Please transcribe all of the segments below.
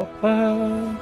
Ba-ba.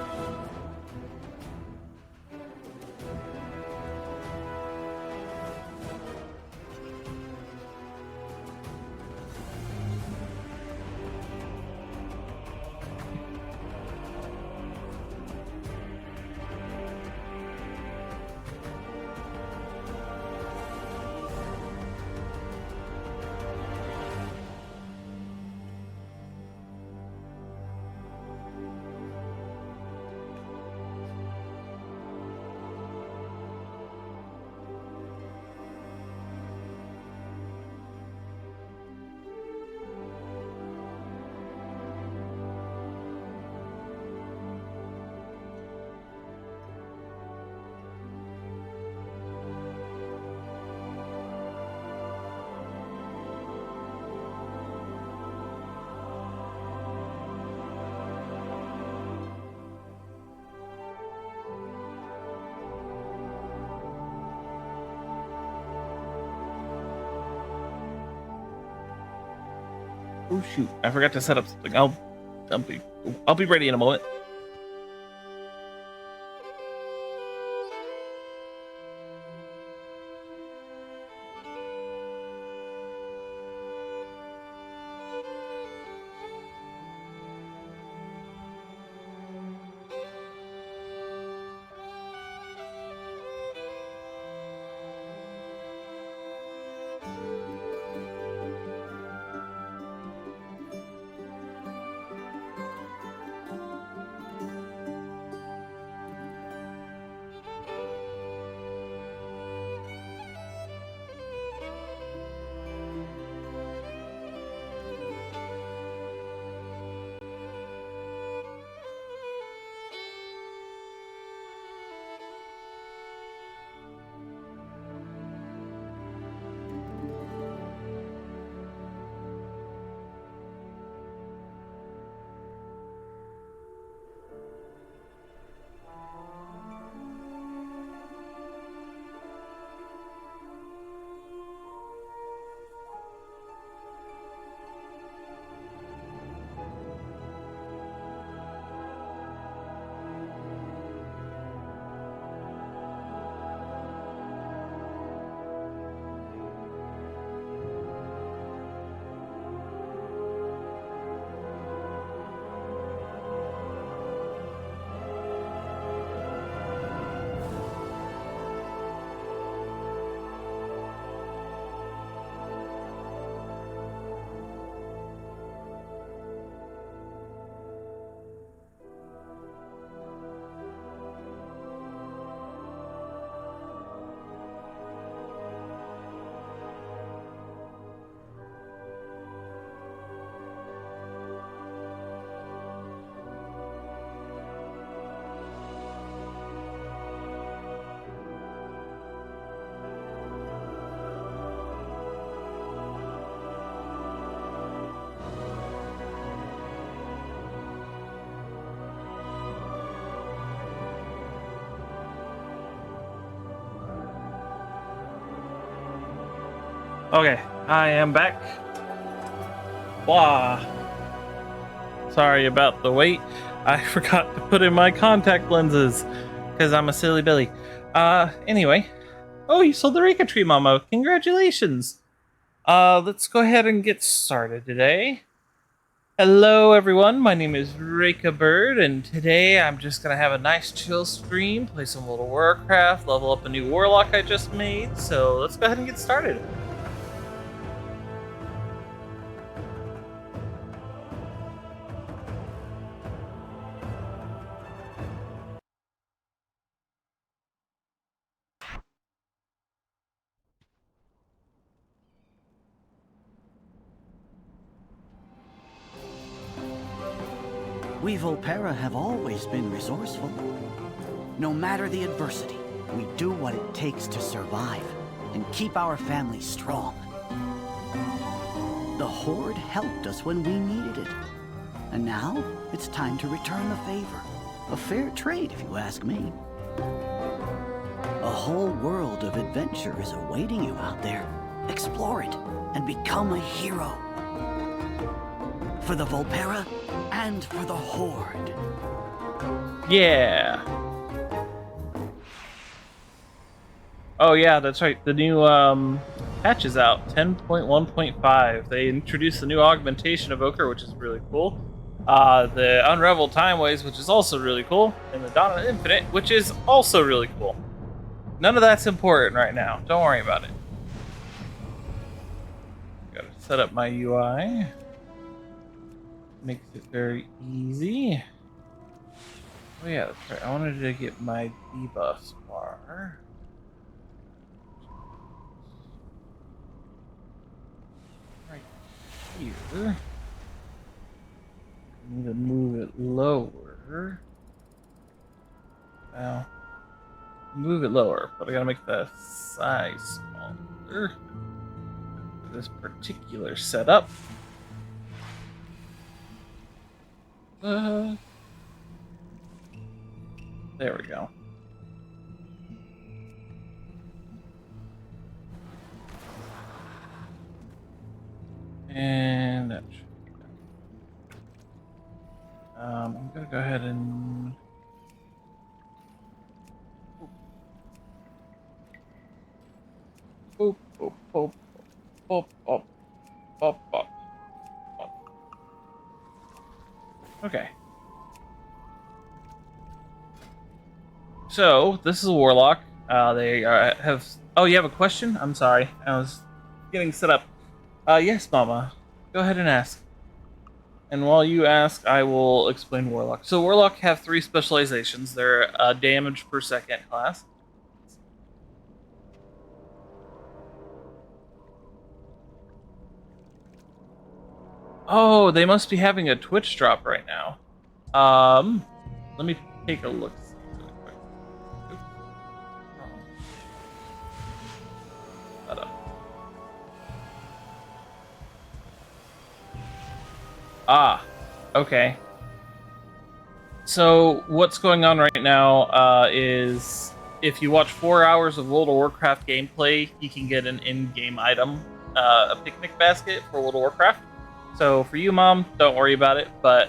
Oh shoot! I forgot to set up something. I'll be ready in a moment. Okay, I am back. Blah. Sorry about the wait. I forgot to put in my contact lenses because I'm a silly Billy. Anyway. Oh, you sold the Rika tree, Mama. Congratulations. Let's go ahead and get started today. Hello, everyone. My name is Rika Bird, and today I'm just gonna have a nice chill stream, play some little Warcraft, level up a new warlock I just made. So let's go ahead and get started. We Volpera have always been resourceful. No matter the adversity, we do what it takes to survive and keep our family strong. The Horde helped us when we needed it. And now, it's time to return the favor. A fair trade, if you ask me. A whole world of adventure is awaiting you out there. Explore it and become a hero. For the Volpera, and for the Horde. Yeah. Oh yeah, that's right. The new patch is out, 10.1.5. They introduced the new augmentation evoker, which is really cool. The Unraveled Timeways, which is also really cool, and the Dawn of Infinite, which is also really cool. None of that's important right now. Don't worry about it. Gotta set up my UI. Makes it very easy. Oh yeah, that's right. I wanted to get my debuffs bar. Right here. I need to move it lower. Well, move it lower, but I gotta make the size smaller for this particular setup. There we go. And that should be done. I'm gonna go ahead and boop, boop, boop, boop, boop, boop, boop, boop. Okay. So this is a warlock. They have. Oh, you have a question? I'm sorry. I was getting set up. Yes, Mama. Go ahead and ask. And while you ask, I will explain Warlock. So Warlock have 3 specializations. They're a damage per second class. Oh, they must be having a Twitch drop right now. Let me take a look. Really quick. Oops. Shut up. Ah, okay. So what's going on right now is if you watch 4 hours of World of Warcraft gameplay, you can get an in-game item, a picnic basket for World of Warcraft. So for you, Mom, don't worry about it. But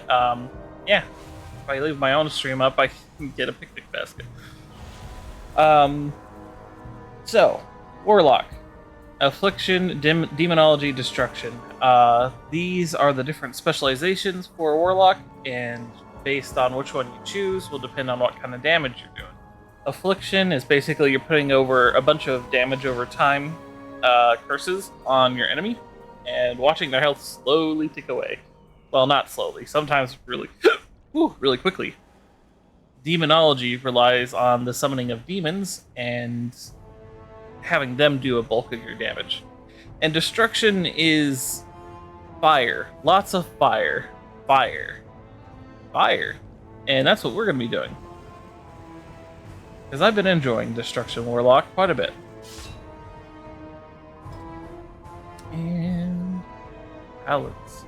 yeah, if I leave my own stream up, I can get a picnic basket. So Warlock. Affliction, Demonology, Destruction. These are the different specializations for Warlock, and based on which one you choose will depend on what kind of damage you're doing. Affliction is basically you're putting over a bunch of damage over time curses on your enemy, and watching their health slowly tick away. Well, not slowly, sometimes really, really quickly. Demonology relies on the summoning of demons, and having them do a bulk of your damage. And destruction is fire. Lots of fire. Fire. Fire. And that's what we're going to be doing. Because I've been enjoying Destruction Warlock quite a bit. And Paladins.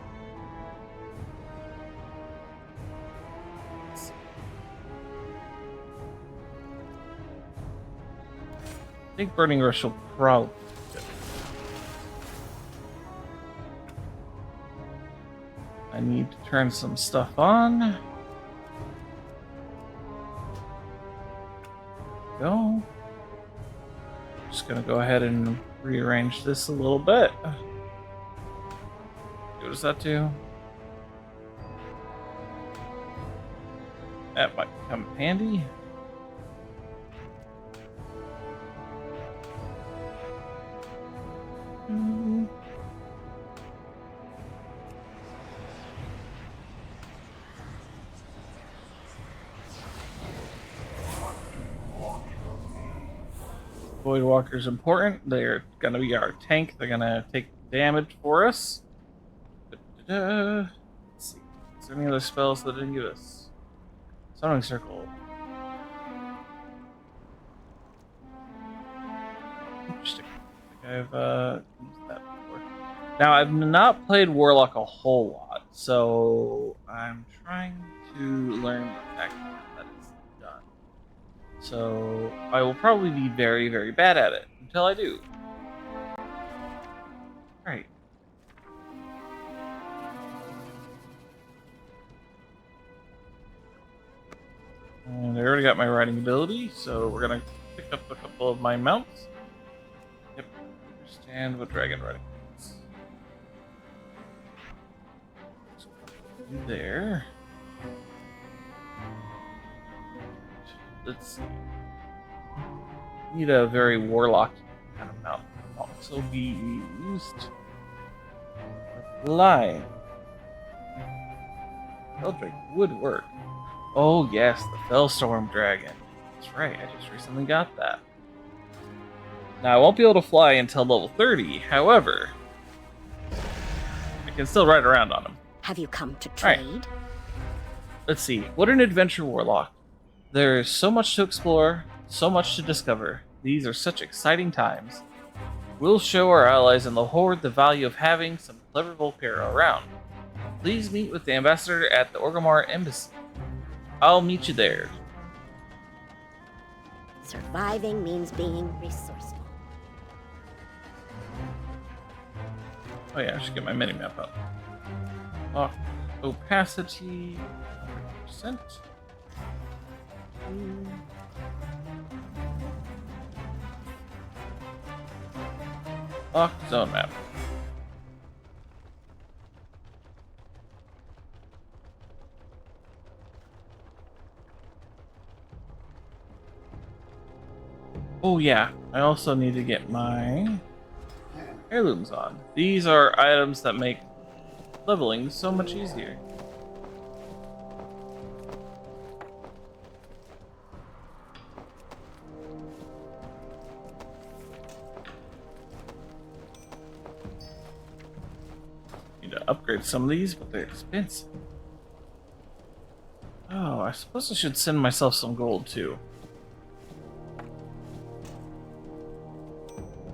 I think Burning Rush will probably fit. I need to turn some stuff on. Go. Just gonna go ahead and rearrange this a little bit. What does that do? That might come handy. Void Walker's important. They're gonna be our tank. They're gonna take damage for us. Let's see. Is there any other spells that didn't give us? Summoning Circle. Interesting. I think I've used that before. Now I've not played Warlock a whole lot, so I'm trying to learn exactly how that is done. So I will probably be very, very bad at it until I do. Alright. And I already got my riding ability, so we're gonna pick up a couple of my mounts. Yep, understand what dragon riding means. There. Let's see. Need a very warlock kind of mount. Also be used. Fly. Eldrick would work. Oh yes, the Fellstorm Dragon. That's right, I just recently got that. Now I won't be able to fly until level 30, however, I can still ride around on him. Have you come to trade? Right. Let's see, what an adventure warlock. There's so much to explore, so much to discover. These are such exciting times. We'll show our allies in the Horde the value of having some clever Volpera around. Please meet with the ambassador at the Orgrimmar Embassy. I'll meet you there. Surviving means being resourceful. Oh yeah, I should get my minimap up. Opacity 100%. Lock zone map. Oh yeah, I also need to get my heirlooms on. These are items that make leveling so much easier. Need to upgrade some of these, but they're expensive. Oh, I suppose I should send myself some gold too.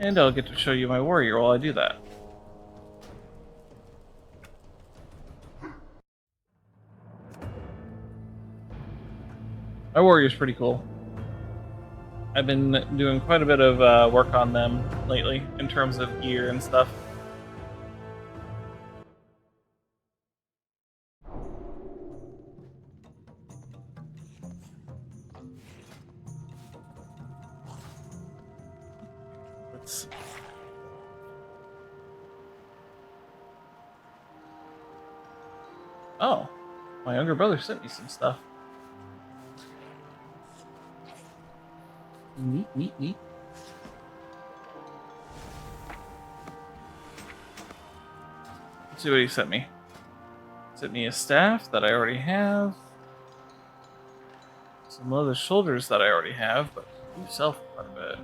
And I'll get to show you my warrior while I do that. My warrior's pretty cool. I've been doing quite a bit of work on them lately in terms of gear and stuff. Let's see. Oh, my younger brother sent me some stuff. Neat. Let's see what he sent me. Sent me a staff that I already have. Some leather shoulders that I already have, but you sell for quite a bit.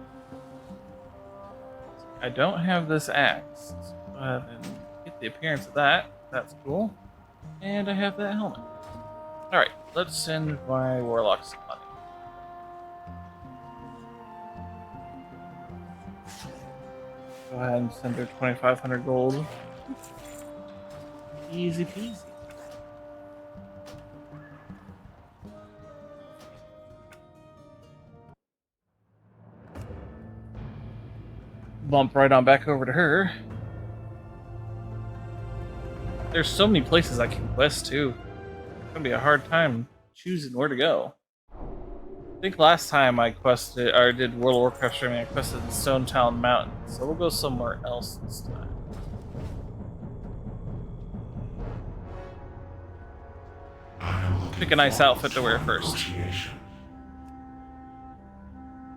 I don't have this axe. So go ahead and get the appearance of that. That's cool. And I have that helmet. Alright, let's send my warlock some money. Go ahead and send her 2,500 gold. Easy peasy. Bump right on back over to her. There's so many places I can quest too. It's gonna be a hard time choosing where to go. I think last time I quested or did World of Warcraft streaming, I quested the Stone Town Mountains, so we'll go somewhere else this time. Pick a nice outfit to wear first.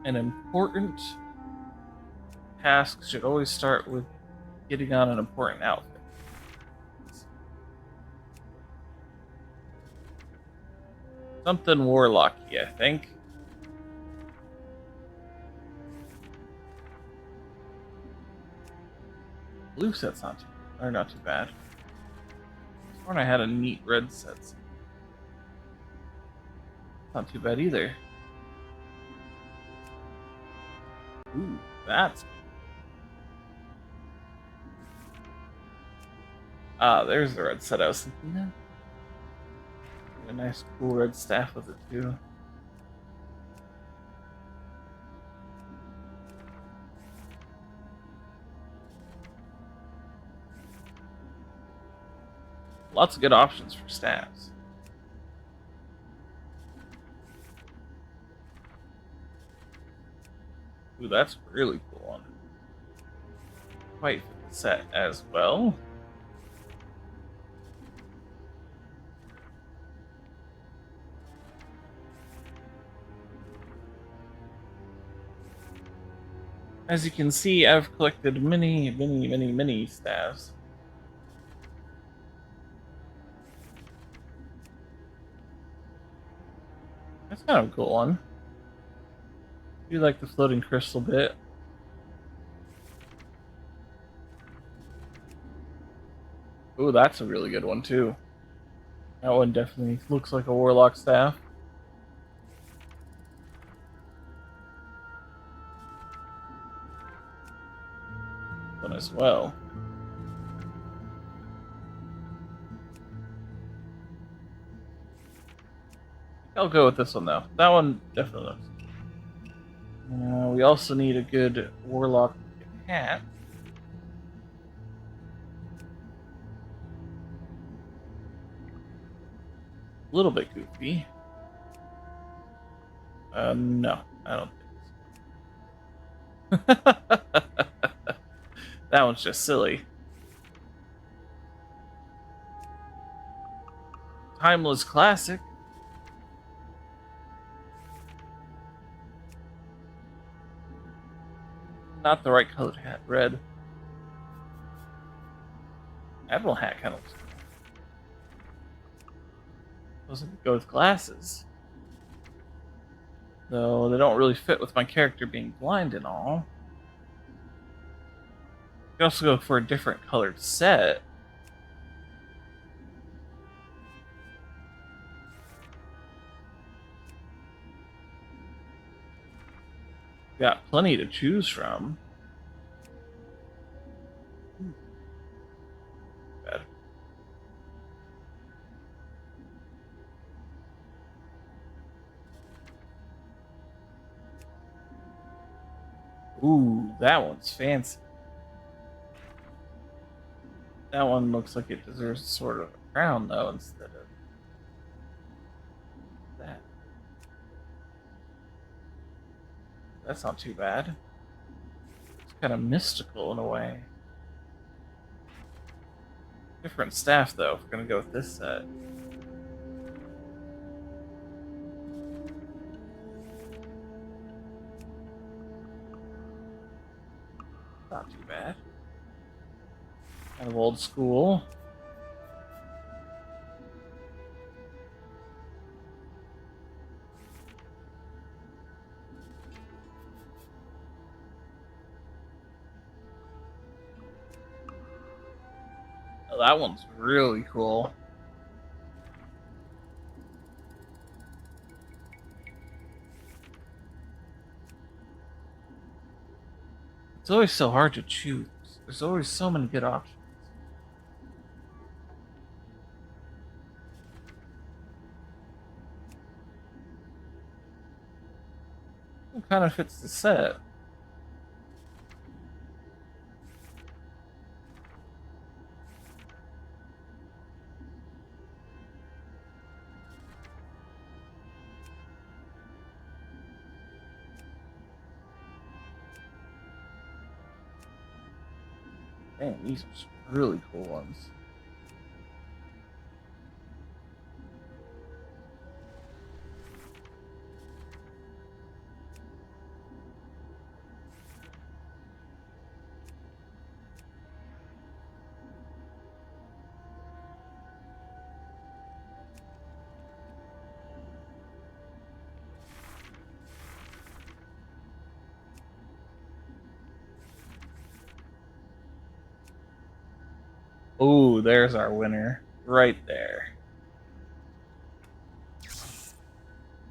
An important task should always start with getting on an important outfit. Something warlocky, I think. Blue set's not too bad. I sworn I had a neat red set. Not too bad either. Ooh, that's there's the red set I was thinking of. A nice cool red staff with it too. Lots of good options for staffs. Ooh, that's a really cool one. Quite fit the set as well. As you can see, I've collected many staffs. That's kind of a cool one. I do like the floating crystal bit. Ooh, that's a really good one too. That one definitely looks like a warlock staff. One as well. I'll go with this one though. That one definitely looks. We also need a good warlock hat. A little bit goofy. No, I don't think so. That one's just silly. Timeless classic. Not the right colored hat. Red. Admiral hat kind of looks cool. Doesn't go with glasses. Though they don't really fit with my character being blind and all. You can also go for a different colored set. Got plenty to choose from. Bad. Ooh, that one's fancy. That one looks like it deserves sort of a crown, though, instead of that. That's not too bad. It's kind of mystical in a way. Different staff, though, if we're going to go with this set. Not too bad. Kind of old school. Oh, that one's really cool. It's always so hard to choose. There's always so many good options. It kind of fits the set. Dang, these are some really cool ones. Ooh, there's our winner. Right there.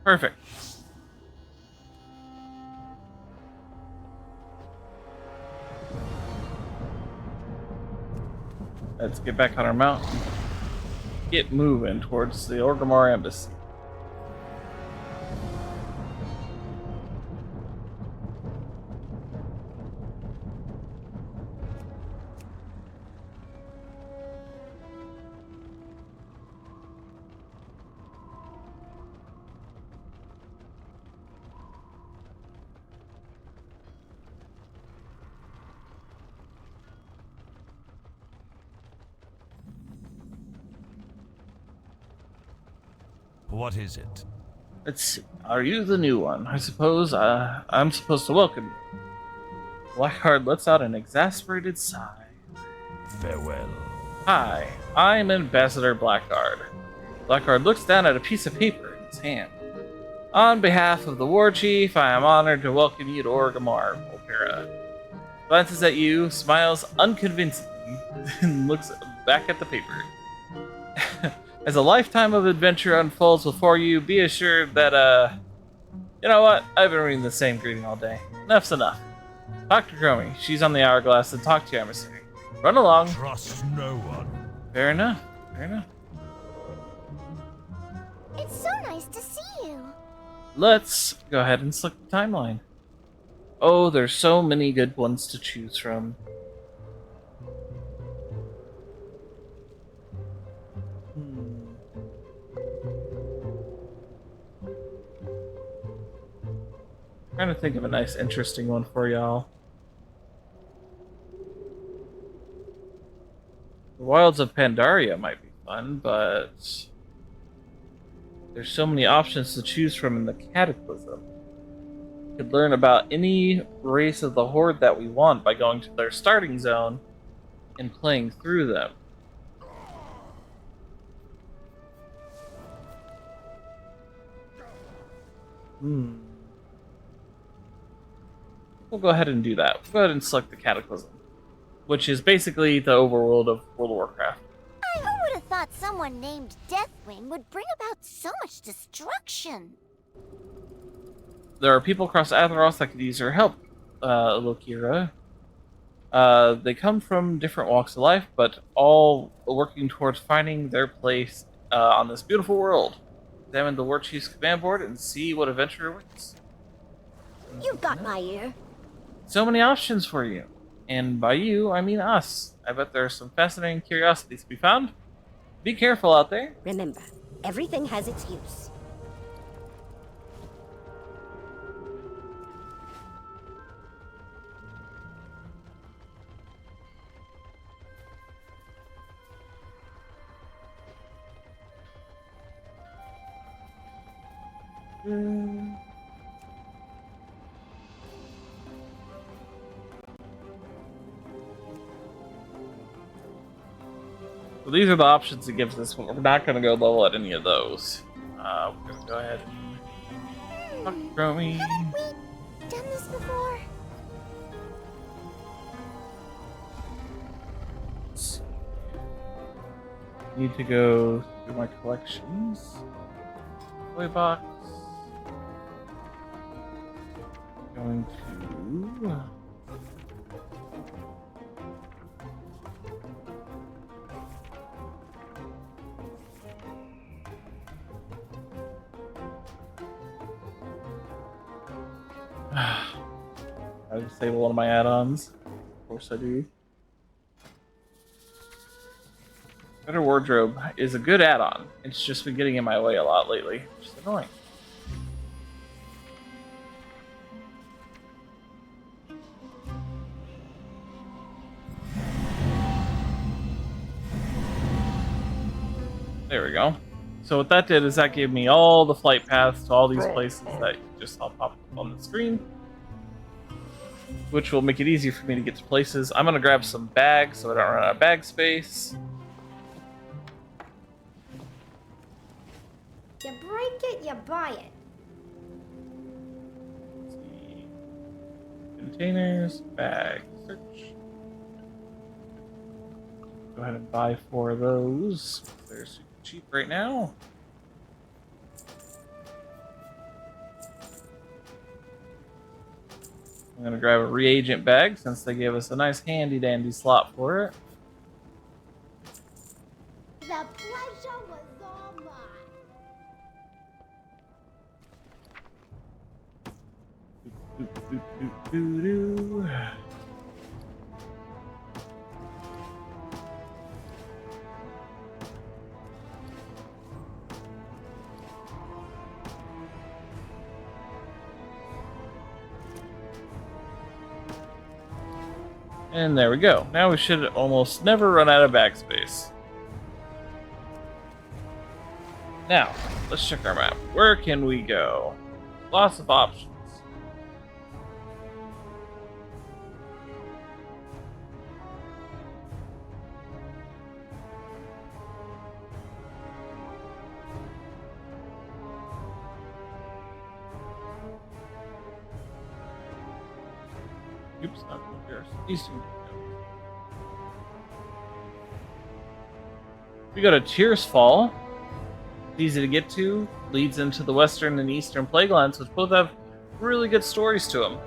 Perfect. Let's get back on our mountain. Get moving towards the Orgrimmar Embassy. What is it? Let's see. Are you the new one? I suppose I'm supposed to welcome you. Blackheart lets out an exasperated sigh. Farewell. Hi, I'm Ambassador Blackguard. Blackguard looks down at a piece of paper in his hand. On behalf of the War Chief, I am honored to welcome you to Orgrimmar, Volterra. Glances at you, smiles unconvincingly, and looks back at the paper. As a lifetime of adventure unfolds before you, be assured that, you know what? I've been reading the same greeting all day. Enough's enough. Talk to Gromy. She's on the hourglass, and talk to your emissary. Run along. Trust no one. Fair enough. Fair enough. It's so nice to see you. Let's go ahead and select the timeline. Oh, there's so many good ones to choose from. Trying to think of a nice, interesting one for y'all. The Wilds of Pandaria might be fun, but there's so many options to choose from in the Cataclysm. We could learn about any race of the Horde that we want by going to their starting zone and playing through them. We'll go ahead and do that. We'll go ahead and select the Cataclysm, which is basically the overworld of World of Warcraft. Who would have thought someone named Deathwing would bring about so much destruction? There are people across Azeroth that could use your help, Lokira. They come from different walks of life, but all working towards finding their place on this beautiful world. Examine the War Chief's command board and see what adventure awaits. You've got my ear. So many options for you. And by you, I mean us. I bet there are some fascinating curiosities to be found. Be careful out there. Remember, everything has its use. So these are the options it gives us, but we're not going to go level at any of those. We're going to go ahead and talk to Gromy. Haven't we done this before? Need to go through my collections. Toy box. Going to... I disable one of my add-ons. Of course I do. Better Wardrobe is a good add-on. It's just been getting in my way a lot lately, which is annoying. There we go. So what that did is that gave me all the flight paths to all these places that just all pop up on the screen, which will make it easier for me to get to places. I'm gonna grab some bags so I don't run out of bag space. You break it, you buy it. Let's see. Containers, bag, search. Go ahead and buy 4 of those. They're super cheap right now. I'm gonna grab a reagent bag since they gave us a nice handy dandy slot for it. The pleasure was all mine. Doo-doo-doo-doo-doo. And there we go. Now we should almost never run out of bag space. Now, let's check our map. Where can we go? Lots of options. Oops, not here. Eastern. We go to Tears Fall. Easy to get to. Leads into the Western and Eastern Plaguelands, which both have really good stories to them.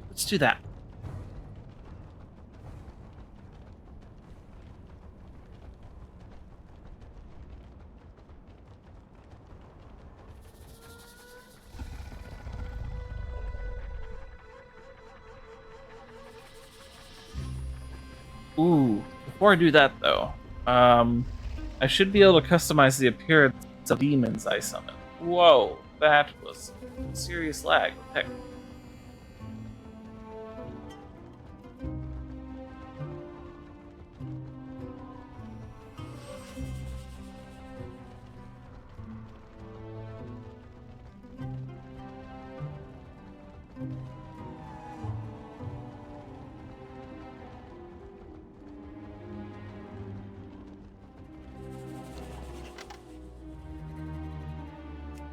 Let's do that. Ooh, before I do that though, I should be able to customize the appearance of demons I summon. Whoa, that was serious lag. Heck.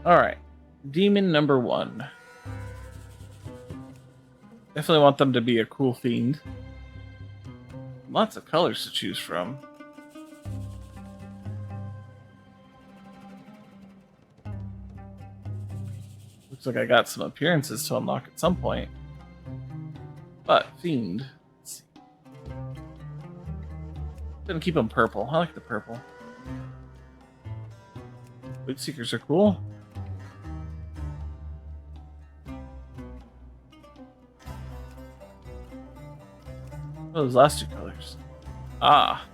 Alright, demon number 1. Definitely want them to be a cool fiend. Lots of colors to choose from. Looks like I got some appearances to unlock at some point. But, fiend. Let's see. Gonna keep them purple. I like the purple. Wood Seekers are cool. Oh, those last 2 colors. Ah.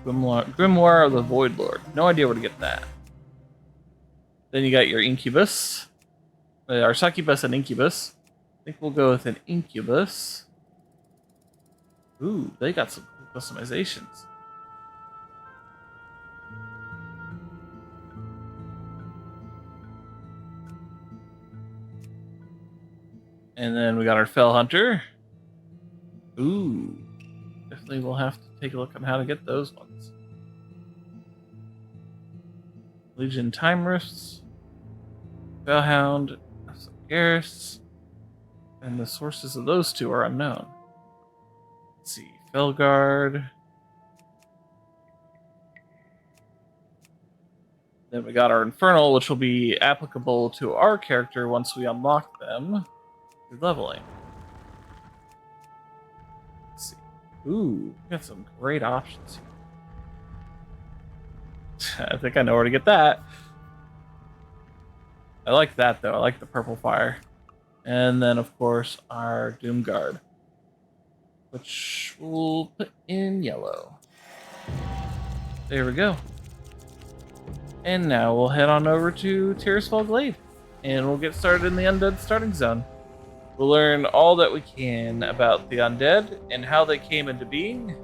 Grimoire of the Void Lord. No idea where to get that. Then you got your Incubus. Our Succubus and Incubus. I think we'll go with an Incubus. Ooh, they got some cool customizations. And then we got our Fell Hunter. Ooh. Definitely we'll have to take a look on how to get those ones. Legion Time Rifts. Fellhound. Some Garrus. And the sources of those 2 are unknown. Let's see. Felguard. Then we got our Infernal, which will be applicable to our character once we unlock them through leveling. Let's see. Ooh, we got some great options here. I think I know where to get that. I like that, though. I like the purple fire. And then, of course, our Doom Guard, which we'll put in yellow. There we go. And now we'll head on over to Tirisfal Glade, and we'll get started in the Undead starting zone. We'll learn all that we can about the undead and how they came into being.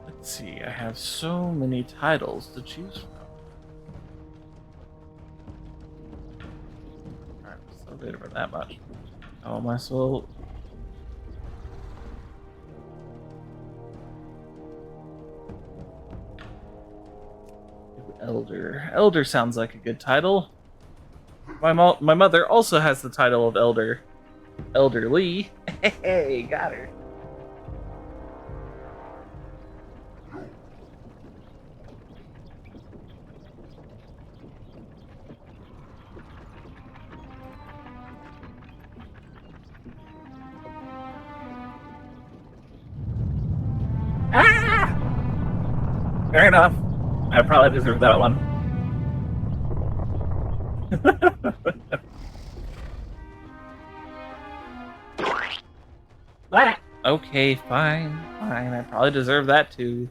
Let's see, I have so many titles to choose from. Alright, so did for that much. Oh, my soul. Elder. Elder sounds like a good title. My mother also has the title of Elder. Elderly. Hey, got her. Ah! Fair enough. I probably deserve that one. Okay, fine. I probably deserve that too.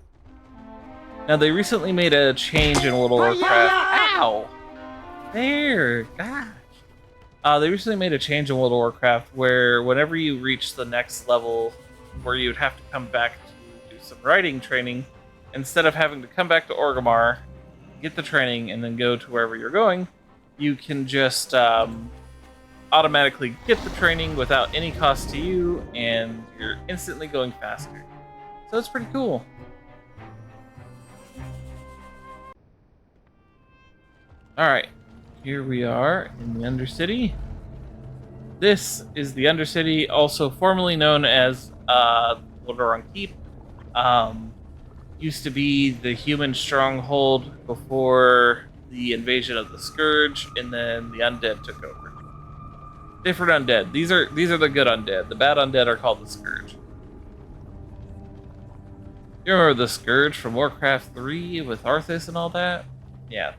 Now they recently made a change in World of Warcraft. Ow! There, gosh. They recently made a change in World of Warcraft where whenever you reach the next level, where you'd have to come back to do some riding training, instead of having to come back to Orgrimmar, get the training, and then go to wherever you're going, you can just automatically get the training without any cost to you, and you're instantly going faster. So it's pretty cool. Alright, here we are in the Undercity. This is the Undercity, also formerly known as Lordaeron Keep. Used to be the human stronghold before the invasion of the Scourge, and then the undead took over. Different undead. These are the good undead. The bad undead are called the Scourge. You remember the Scourge from Warcraft 3 with Arthas and all that? Yeah,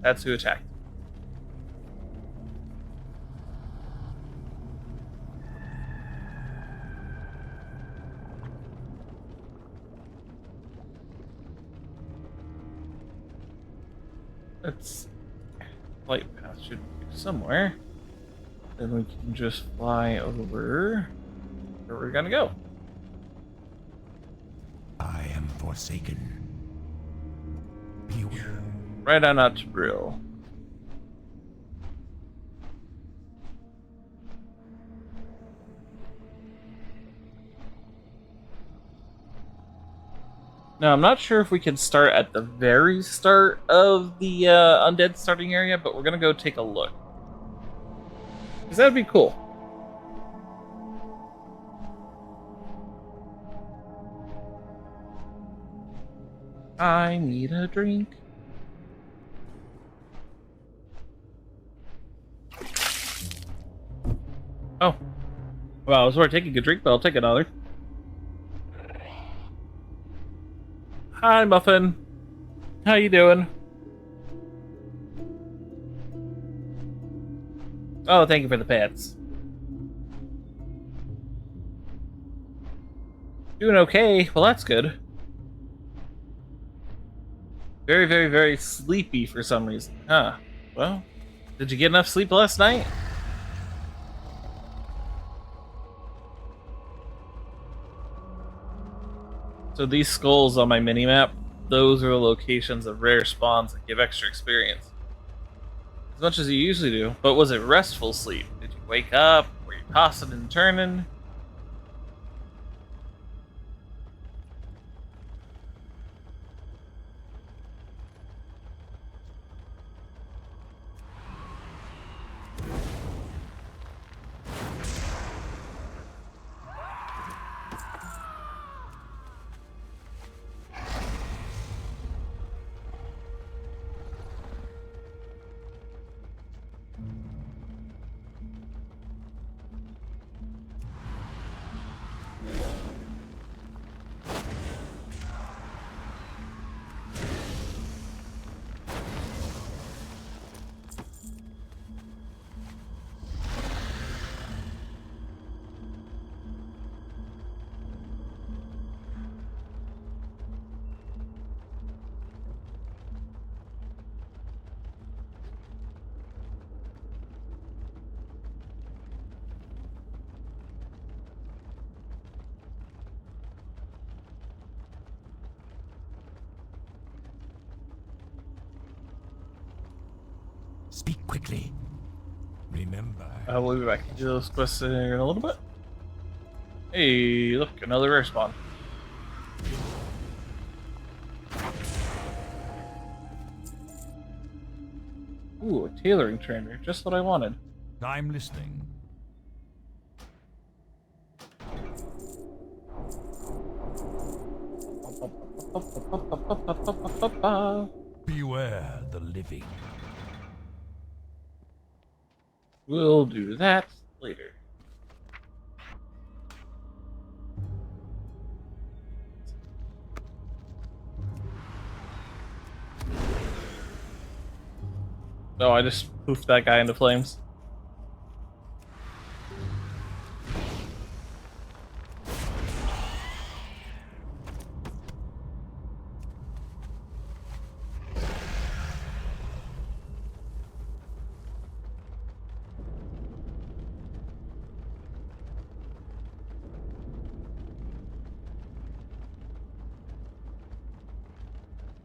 that's who attacked. Let's flight path should be somewhere. Then we can just fly over where we're gonna go. I am forsaken. Beware. Right on out to Brill. Now, I'm not sure if we can start at the very start of the undead starting area, but we're gonna go take a look. Because that'd be cool. I need a drink. Oh. Well, I was already taking a drink, but I'll take another. Hi, Muffin. How you doing? Oh, thank you for the pets. Doing okay. Well, that's good. Very, very, very sleepy for some reason. Huh. Well, did you get enough sleep last night? So these skulls on my minimap, those are the locations of rare spawns that give extra experience. As much as you usually do. But was it restful sleep? Did you wake up? Were you tossing and turning? Speak quickly. Remember. We'll be back to those quests in a little bit. Hey, look, another rare spawn. Ooh, a tailoring trainer. Just what I wanted. I'm listening. Beware the living. We'll do that later. No, I just poofed that guy into flames.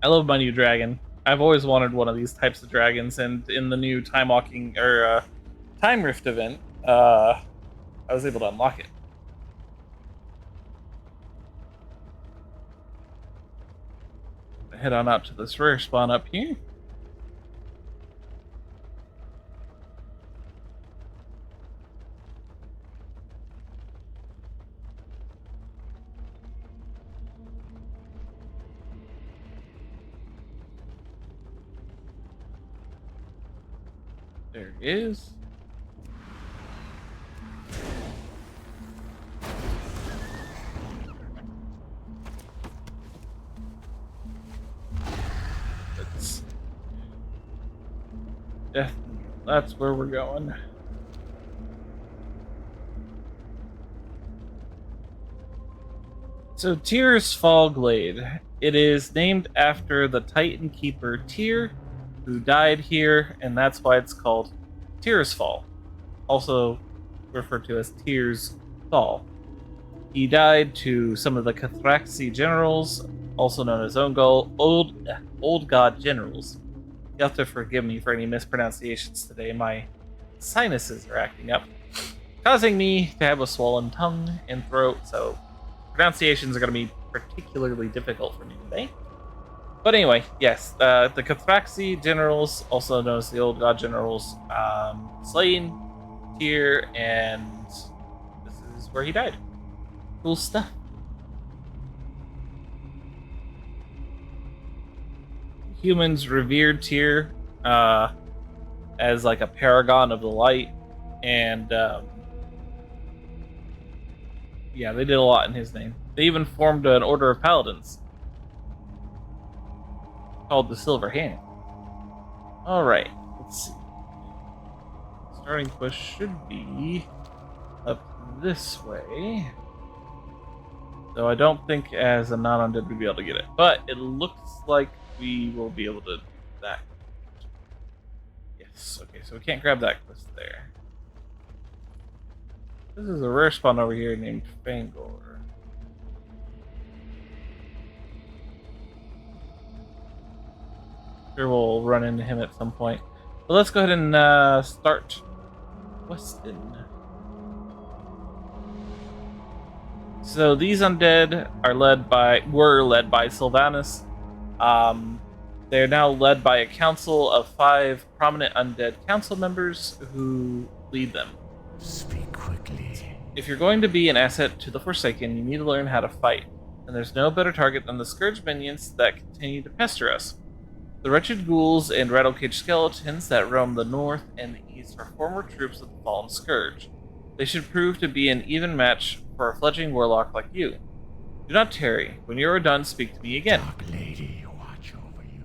I love my new dragon. I've always wanted one of these types of dragons, and in the new time walking or time rift event, I was able to unlock it. Head on out to this rare spawn up here. There he is. Yeah, that's where we're going. So Tyr's Fall Glade. It is named after the Titan Keeper Tyr, who died here, and that's why it's called Tyr's Fall, also referred to as Tyr's Fall. He died to some of the Cathraxi generals, also known as Old God generals. You have to forgive me for any mispronunciations today. My sinuses are acting up, causing me to have a swollen tongue and throat, so pronunciations are going to be particularly difficult for me today. But anyway, yes, the Cathraxi generals, also known as the Old God generals, slain Tyr, and this is where he died. Cool stuff. Humans revered Tyr as like a paragon of the light, and yeah, they did a lot in his name. They even formed an order of paladins called the Silver Hand. Alright, let's see. Starting quest should be up this way. Though I don't think as a non-undead we'd be able to get it. But it looks like we will be able to do that. Yes, okay, so we can't grab that quest there. This is a rare spawn over here named Fangor. Sure, we'll run into him at some point. But let's go ahead and start Weston. So these undead were led by Sylvanus. They are now led by a council of 5 prominent undead council members who lead them. Speak quickly. If you're going to be an asset to the Forsaken, you need to learn how to fight. And there's no better target than the Scourge minions that continue to pester us. The wretched ghouls and rattle-caged skeletons that roam the north and the east are former troops of the Fallen Scourge. They should prove to be an even match for a fledgling warlock like you. Do not tarry. When you are done, speak to me again. Dark Lady, watch over you.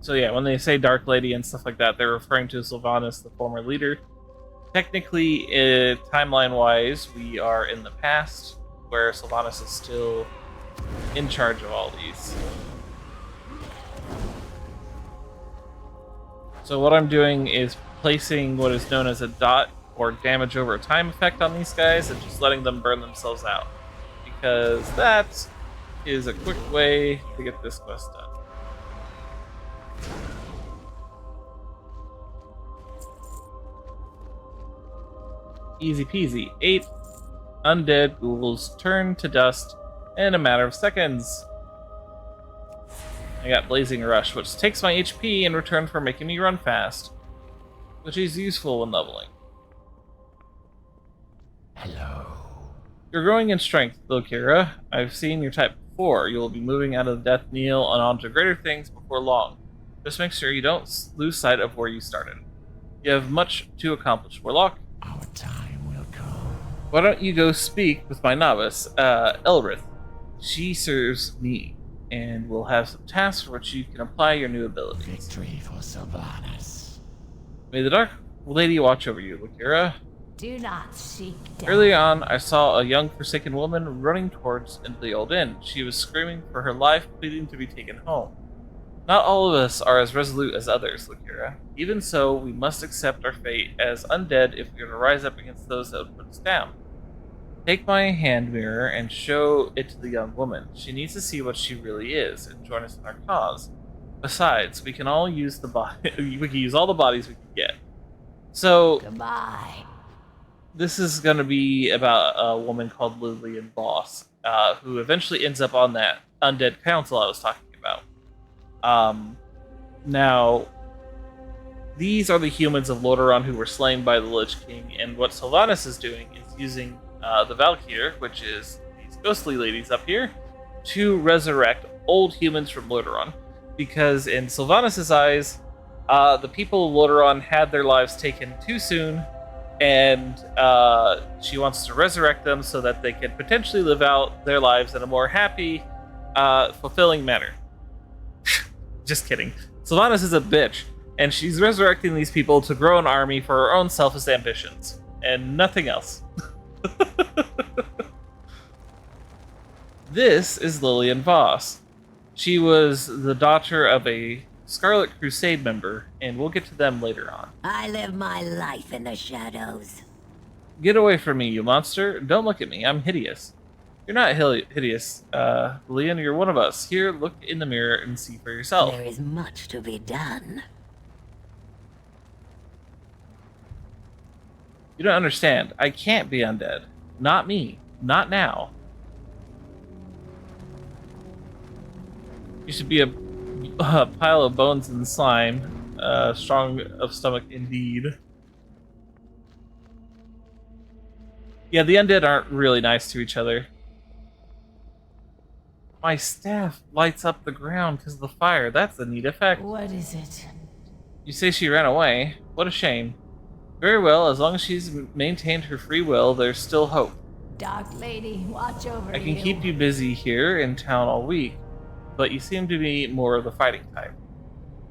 So yeah, when they say Dark Lady and stuff like that, they're referring to Sylvanus, the former leader. Technically, timeline-wise, we are in the past, where Sylvanus is still in charge of all these. So what I'm doing is placing what is known as a dot or damage over time effect on these guys and just letting them burn themselves out. Because that is a quick way to get this quest done. Easy peasy. 8 undead ghouls turn to dust in a matter of seconds. I got Blazing Rush, which takes my HP in return for making me run fast, which is useful when leveling. Hello. You're growing in strength, Lokira. I've seen your type before. You will be moving out of the Death Kneel and onto greater things before long. Just make sure you don't lose sight of where you started. You have much to accomplish, Warlock. Our time will come. Why don't you go speak with my novice, Elrith? She serves me, and we'll have some tasks for which you can apply your new abilities. Victory for Sylvanus. May the Dark Lady watch over you, Lokira. Do not seek death. Early on, I saw a young Forsaken woman running towards into the old inn. She was screaming for her life, pleading to be taken home. Not all of us are as resolute as others, Lokira. Even so, we must accept our fate as undead if we are to rise up against those that would put us down. Take my hand mirror and show it to the young woman. She needs to see what she really is and join us in our cause. Besides, we can all use the body. We can use all the bodies we can get. So Goodbye. this is going to be about a woman called Lillian Boss, who eventually ends up on that undead council I was talking about. Now, these are the humans of Lordaeron who were slain by the Lich King, and what Sylvanas is doing is using the Valkyr, which is these ghostly ladies up here, to resurrect old humans from Lordaeron. Because in Sylvanas' eyes, the people of Lordaeron had their lives taken too soon, and she wants to resurrect them so that they can potentially live out their lives in a more happy, fulfilling manner. Just kidding. Sylvanas is a bitch, and she's resurrecting these people to grow an army for her own selfish ambitions, and nothing else. This is Lillian Voss. She was the daughter of a Scarlet Crusade member, and we'll get to them later on. I live my life in the shadows. Get away from me, you monster. Don't look at me. I'm hideous. You're not hideous, Lillian. You're one of us. Here, look in the mirror and see for yourself. There is much to be done. You don't understand. I can't be undead. Not me. Not now. You should be a pile of bones and slime. Strong of stomach indeed. Yeah, the undead aren't really nice to each other. My staff lights up the ground because of the fire. That's a neat effect. What is it? You say she ran away. What a shame. Very well, as long as she's maintained her free will, there's still hope. Dark Lady, watch over I can keep you busy here in town all week, but you seem to be more of the fighting type.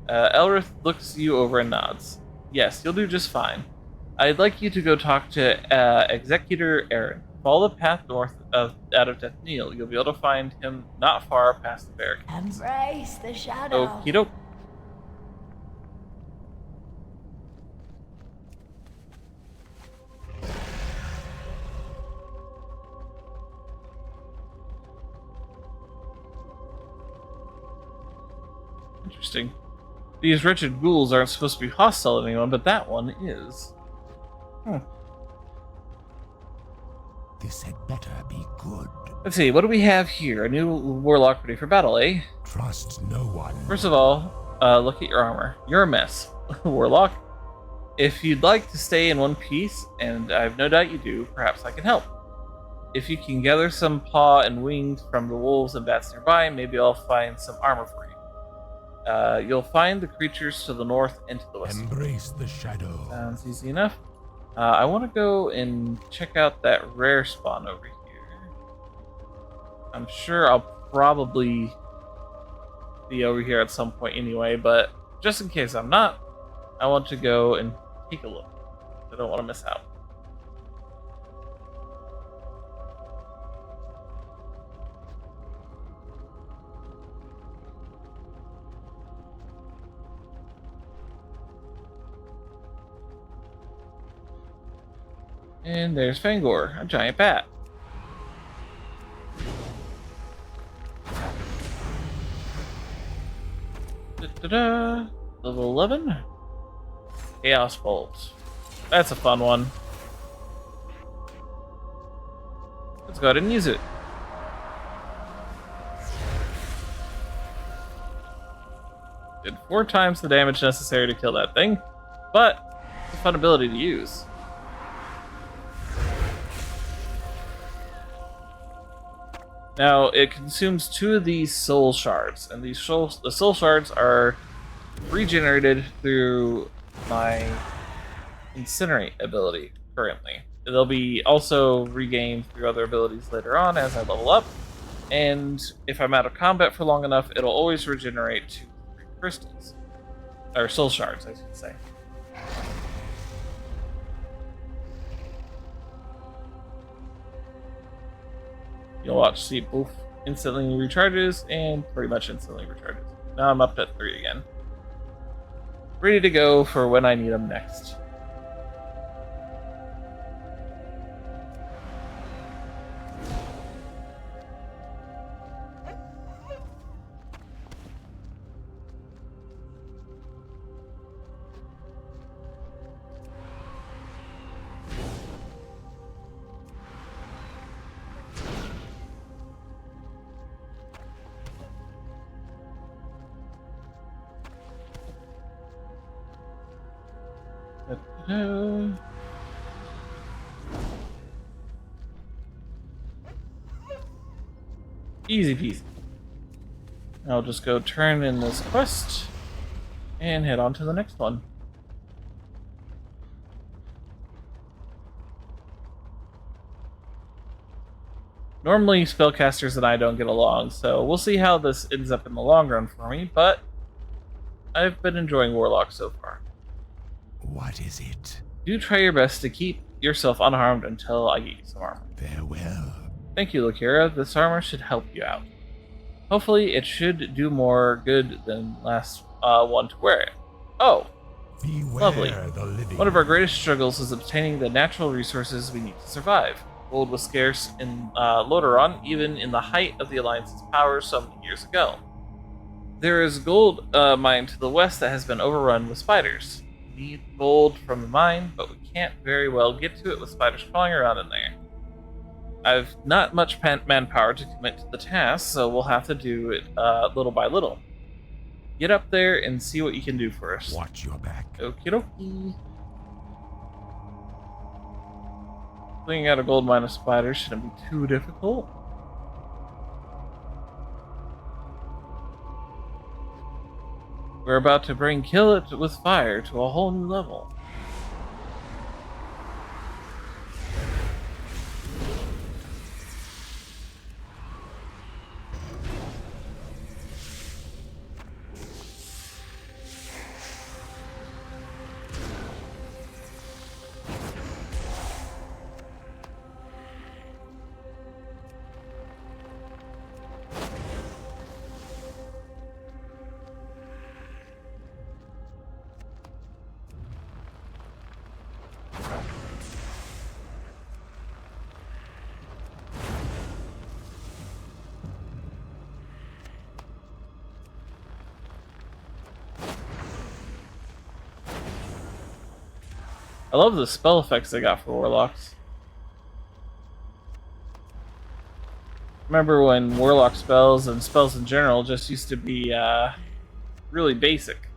Elrith looks you over and nods. Yes, you'll do just fine. I'd like you to go talk to Executor Aaron. Follow the path north out of Death Neal. You'll be able to find him not far past the barricades. Embrace the shadow. Okie doke. Interesting. These wretched ghouls aren't supposed to be hostile to anyone, but that one is. This had better be good. Let's see, what do we have here? A new warlock ready for battle, eh? Trust no one. First of all, look at your armor. You're a mess. Warlock. If you'd like to stay in one piece, and I have no doubt you do, perhaps I can help. If you can gather some paw and wings from the wolves and bats nearby, maybe I'll find some armor for you. You'll find the creatures to the north and to the west. Embrace the shadow. Sounds easy enough. I want to go and check out that rare spawn over here. I'm sure I'll probably be over here at some point anyway, but just in case I'm not, I want to go and take a look. I don't want to miss out. And there's Fangor, a giant bat. Da-da-da. Level 11. Chaos Bolt. That's a fun one. Let's go ahead and use it. Did 4 times the damage necessary to kill that thing, but it's a fun ability to use. Now, it consumes 2 of these soul shards, and the soul shards are regenerated through my Incinerate ability currently. They'll be also regained through other abilities later on as I level up, and if I'm out of combat for long enough, it'll always regenerate to 3 crystals. Or soul shards, I should say. You'll watch, see, poof, instantly recharges, and pretty much instantly recharges. Now I'm up at 3 again. Ready to go for when I need them next. Easy peasy. I'll just go turn in this quest and head on to the next one. Normally, spellcasters and I don't get along, so we'll see how this ends up in the long run for me, but I've been enjoying Warlock so far. What is it? Do try your best to keep yourself unharmed until I get you some armor. Farewell. Thank you, Lakira. This armor should help you out. Hopefully, it should do more good than last one to wear it. Oh, Beware lovely. the living. One of our greatest struggles is obtaining the natural resources we need to survive. Gold was scarce in Lordaeron, even in the height of the Alliance's power some years ago. There is gold mine to the west that has been overrun with spiders. We need gold from the mine, but we can't very well get to it with spiders crawling around in there. I've not much manpower to commit to the task, so we'll have to do it little by little. Get up there and see what you can do for us. Watch your back. Okie dokie. Cleaning out a gold mine of spiders shouldn't be too difficult. We're about to bring Kill It with Fire to a whole new level. I love the spell effects they got for Warlocks. Remember when Warlock spells and spells in general just used to be really basic.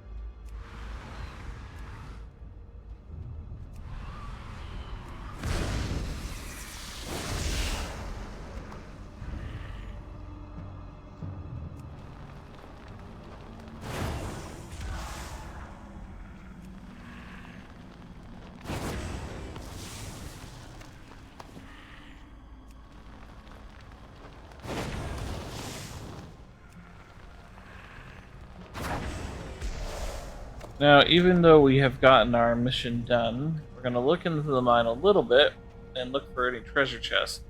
Now, even though we have gotten our mission done, we're going to look into the mine a little bit and look for any treasure chests.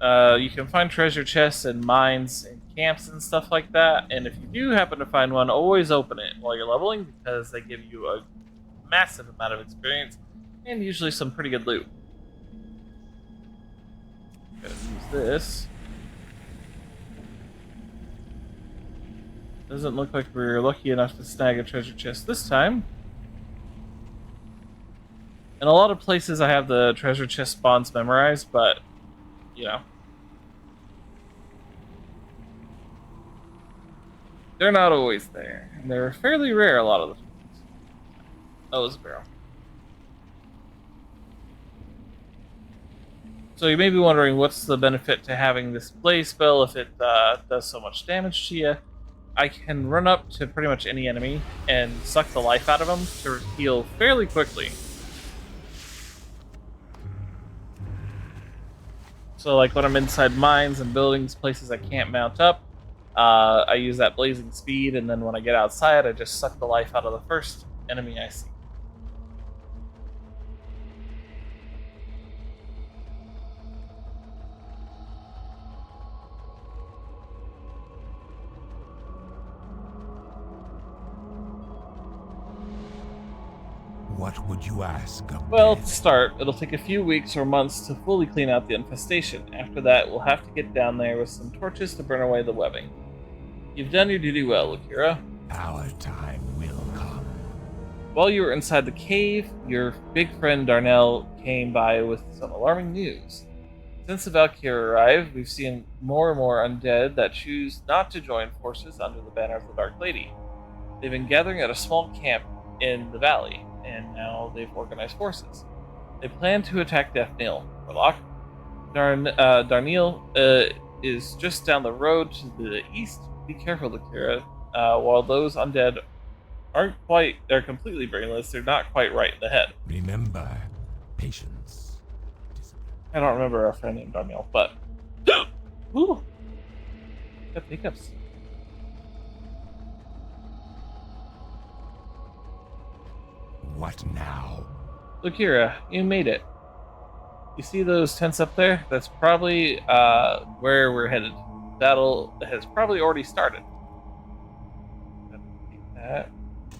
You can find treasure chests in mines and camps and stuff like that, and if you do happen to find one, always open it while you're leveling because they give you a massive amount of experience and usually some pretty good loot. Gonna use this. Doesn't look like we were lucky enough to snag a treasure chest this time. In a lot of places I have the treasure chest spawns memorized, but, you know. They're not always there. And they're fairly rare a lot of the times. Oh, there's a barrel. So you may be wondering what's the benefit to having this blaze spell if it does so much damage to you. I can run up to pretty much any enemy and suck the life out of them to heal fairly quickly. So like when I'm inside mines and buildings, places I can't mount up, I use that blazing speed, and then when I get outside, I just suck the life out of the first enemy I see. What would you ask of Well, death? to start, it'll take a few weeks or months to fully clean out the infestation. After that, we'll have to get down there with some torches to burn away the webbing. You've done your duty well, Akira. Our time will come. While you were inside the cave, your big friend Darnell came by with some alarming news. Since the Valkyrie arrived, we've seen more and more undead that choose not to join forces under the banner of the Dark Lady. They've been gathering at a small camp in the valley. and now they've organized forces. They plan to attack Daphneil, Warlock. Darniel is just down the road to the east. Be careful, Akira. While those undead they're completely brainless, they're not quite right in the head. Remember, patience. I don't remember our friend named Darniel, but... Ooh! Got hiccups. What now? Akira, you made it. You see those tents up there? That's probably where we're headed. Battle has probably already started. That.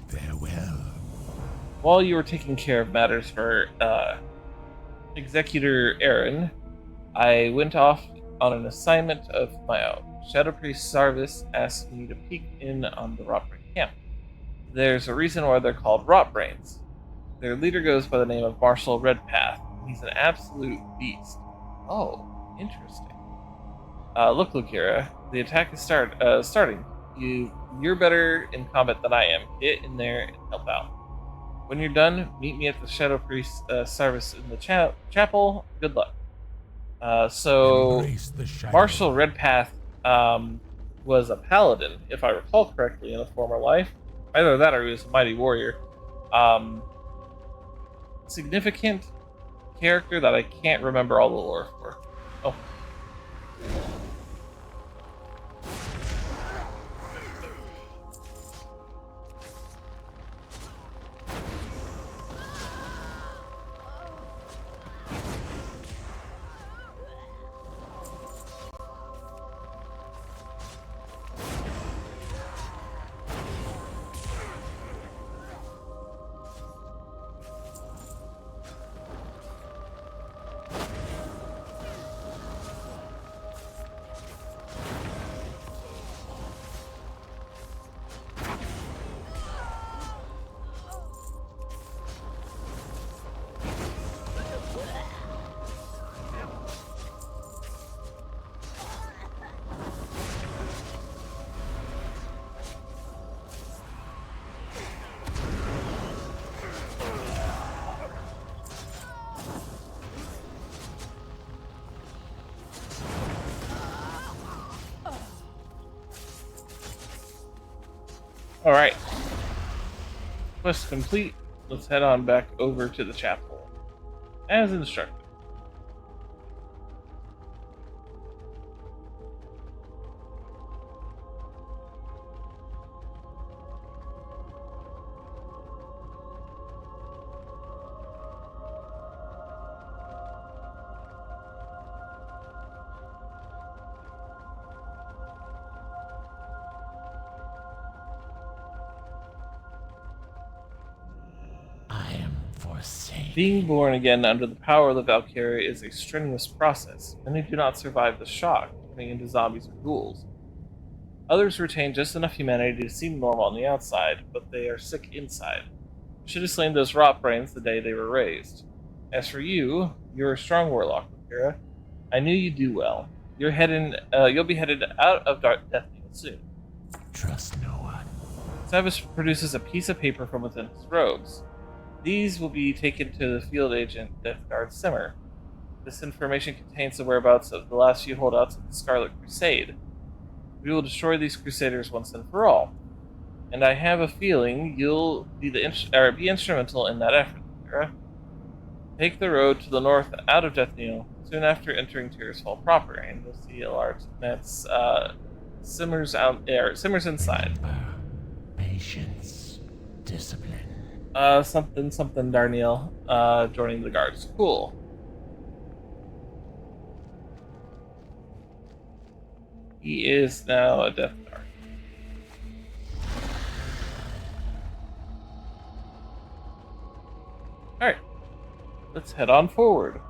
Farewell. While you were taking care of matters for Executor Aaron, I went off on an assignment of my own. Shadow Priest Sarvis asked me to peek in on the Rotbrain camp. There's a reason why they're called Rotbrains. Their leader goes by the name of Marshal Redpath. He's an absolute beast. Oh, interesting. Look, Lukira, the attack is starting. You're better in combat than I am. Get in there and help out. When you're done, meet me at the Shadow Priest service in the chapel. Good luck. So, Marshal Redpath was a paladin, if I recall correctly, in a former life. Either that or he was a mighty warrior. Significant character that I can't remember all the lore for. Oh. Alright. Quest complete. Let's head on back over to the chapel. As instructed. Being born again under the power of the Valkyrie is a strenuous process. Many do not survive the shock, turning into zombies or ghouls. Others retain just enough humanity to seem normal on the outside, but they are sick inside. You should have slain those rot brains the day they were raised. As for you, you're a strong warlock, Akira. I knew you'd do well. You'll be headed out of Death soon. Trust no one. Savis produces a piece of paper from within his robes. These will be taken to the field agent Death Guard Simmer. This information contains the whereabouts of the last few holdouts of the Scarlet Crusade. We will destroy these Crusaders once and for all. And I have a feeling you'll be be instrumental in that effort, Kira. Take the road to the north out of Deathneil, soon after entering Tirisfall proper, and you'll see a large that's simmers inside. Remember, patience, discipline. Something Darniel, joining the guards. Cool. He is now a Death Guard. Alright. Let's head on forward.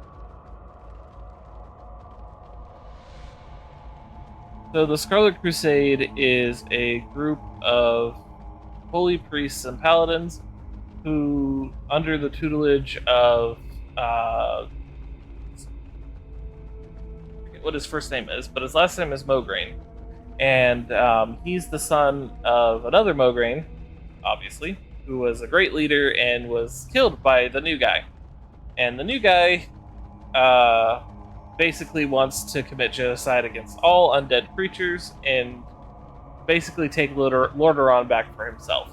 So the Scarlet Crusade is a group of holy priests and paladins who, under the tutelage of, I forget what his first name is, but his last name is Mograine. And he's the son of another Mograine, obviously, who was a great leader and was killed by the new guy. And the new guy basically wants to commit genocide against all undead creatures and basically take Lordaeron back for himself.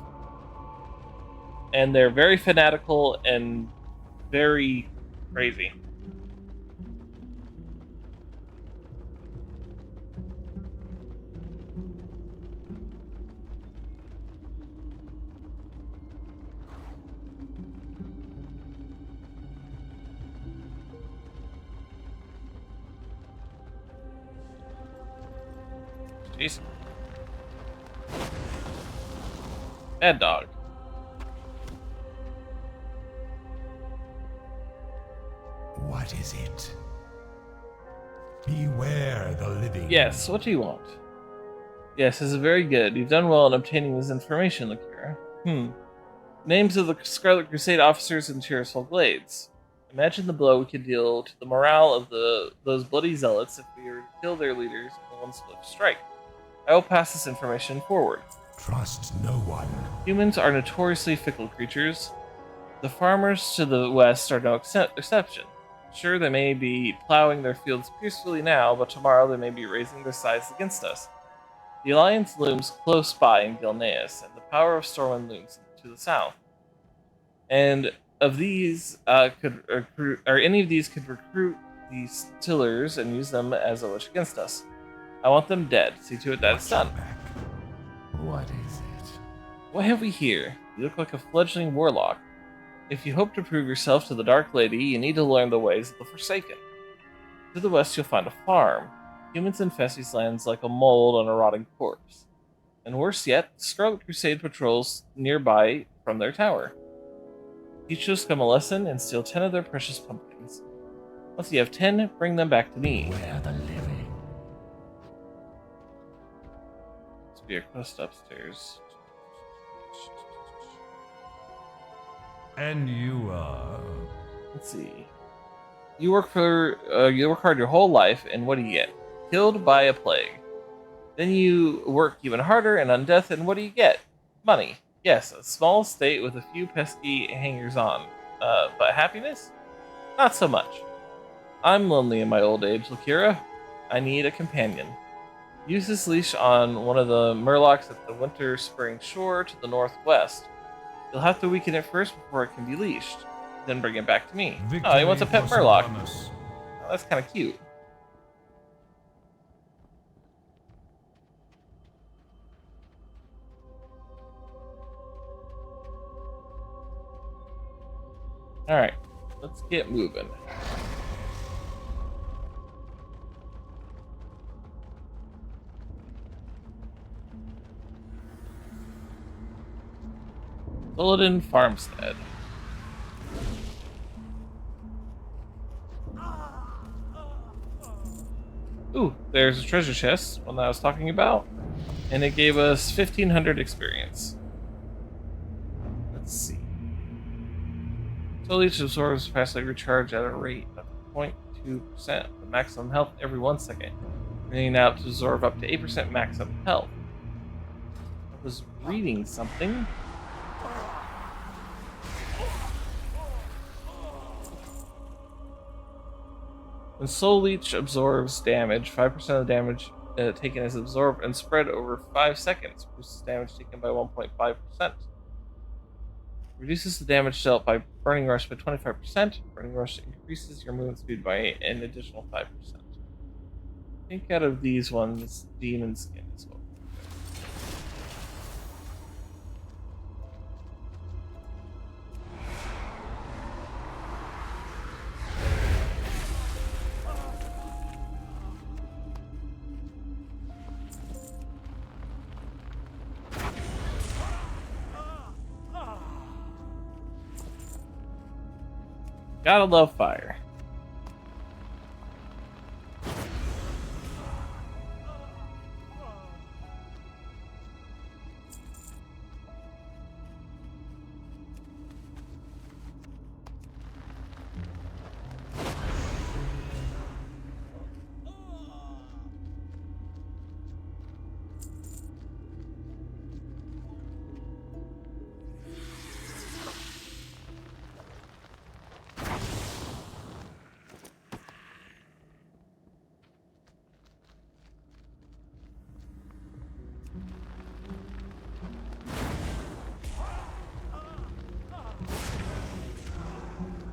And they're very fanatical and very crazy. Jeez. Bad dog. What is it? Beware the living. Yes, what do you want? Yes, this is very good. You've done well in obtaining this information, Lakira. Names of the Scarlet Crusade officers in Tirisfal Glades. Imagine the blow we could deal to the morale of those bloody zealots if we were to kill their leaders in one swift strike. I will pass this information forward. Trust no one. Humans are notoriously fickle creatures. The farmers to the west are no exception. Sure, they may be plowing their fields peacefully now, but tomorrow they may be raising their scythes against us. The alliance looms close by in Gilneas, and the power of Stormwind looms to the south. And of these, any of these could recruit these tillers and use them as a witch against us. I want them dead. See to it that it's done. What is it? What have we here? You look like a fledgling warlock. If you hope to prove yourself to the Dark Lady, you need to learn the ways of the Forsaken. To the west, you'll find a farm. Humans infest these lands like a mold on a rotting corpse. And worse yet, the Scarlet Crusade patrols nearby from their tower. Teach those scum a lesson and steal 10 of their precious pumpkins. Once you have 10, bring them back to me. Beware the living. Let's be a quest upstairs. And you are? Let's see. You work hard your whole life, and what do you get? Killed by a plague. Then you work even harder and on death, and what do you get? Money. Yes, a small estate with a few pesky hangers-on. But happiness? Not so much. I'm lonely in my old age, Lakira. I need a companion. Use this leash on one of the murlocs at the Winter Spring Shore to the northwest. You'll have to weaken it first before it can be leashed. Then bring it back to me. Oh, he wants a pet murloc. Oh, that's kind of cute. Alright, let's get moving. Bulletin Farmstead. Ooh, there's a treasure chest, one that I was talking about, and it gave us 1,500 experience. Let's see. Total each absorbs passively recharge at a rate of 0.2%, the maximum health every 1 second, bringing out to absorb up to 8% maximum health. I was reading something. When Soul Leech absorbs damage, 5% of the damage taken is absorbed and spread over 5 seconds, boosts damage taken by 1.5%. Reduces the damage dealt by Burning Rush by 25%. Burning Rush increases your movement speed by an additional 5%. I think out of these ones, Demon Skin is what. Gotta love fire.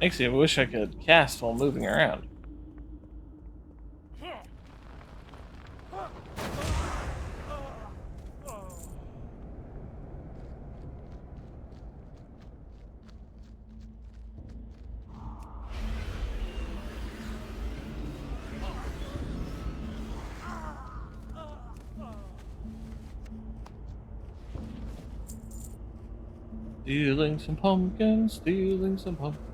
Makes me wish I could cast while moving around. Stealing some pumpkins, stealing some pumpkins.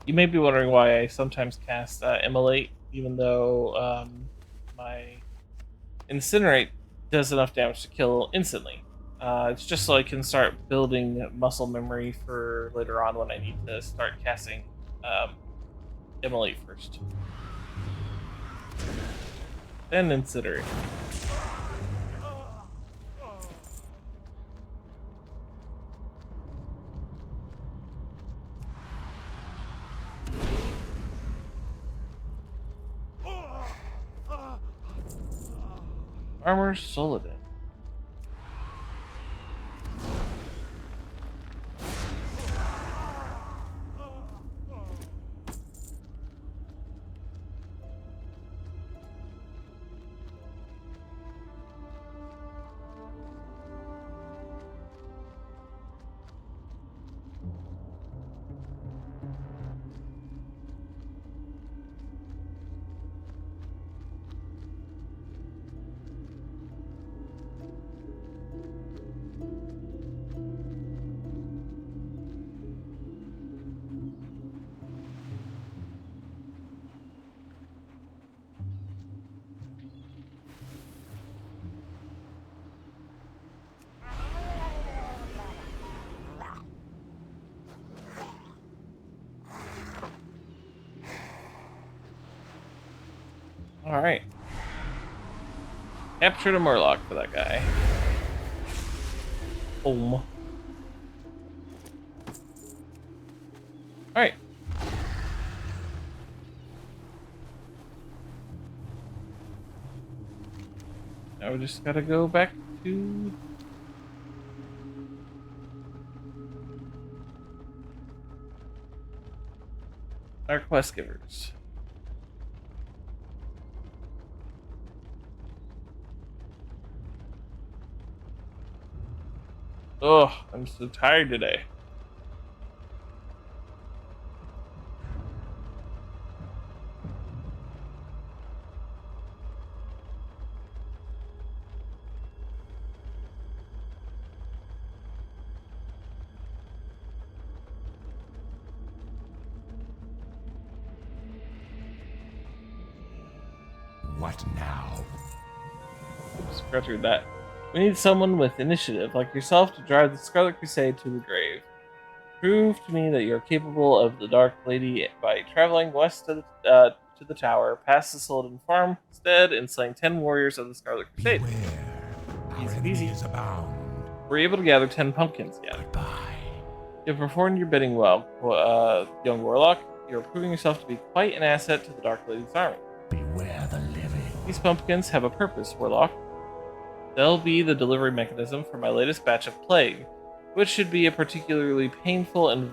You may be wondering why I sometimes cast Immolate, even though my Incinerate does enough damage to kill instantly. It's just so I can start building muscle memory for later on when I need to start casting Immolate first. Then Incinerate. Armor Solidin. Alright. Captured a Murloc for that guy. Boom. Alright. Now we just gotta go back to... our quest givers. Oh, I'm so tired today. What now? Scratch through that. We need someone with initiative like yourself to drive the Scarlet Crusade to the grave. Prove to me that you're capable of the Dark Lady by traveling west to the tower, past the Solidin farmstead, and slaying 10 warriors of the Scarlet Crusade. Beware. Our Easy enemy peasy. is abound. We're able to gather 10 pumpkins yet. Goodbye. You have performed your bidding well, young Warlock. You're proving yourself to be quite an asset to the Dark Lady's army. Beware the living. These pumpkins have a purpose, Warlock. They'll be the delivery mechanism for my latest batch of plague, which should be a particularly painful and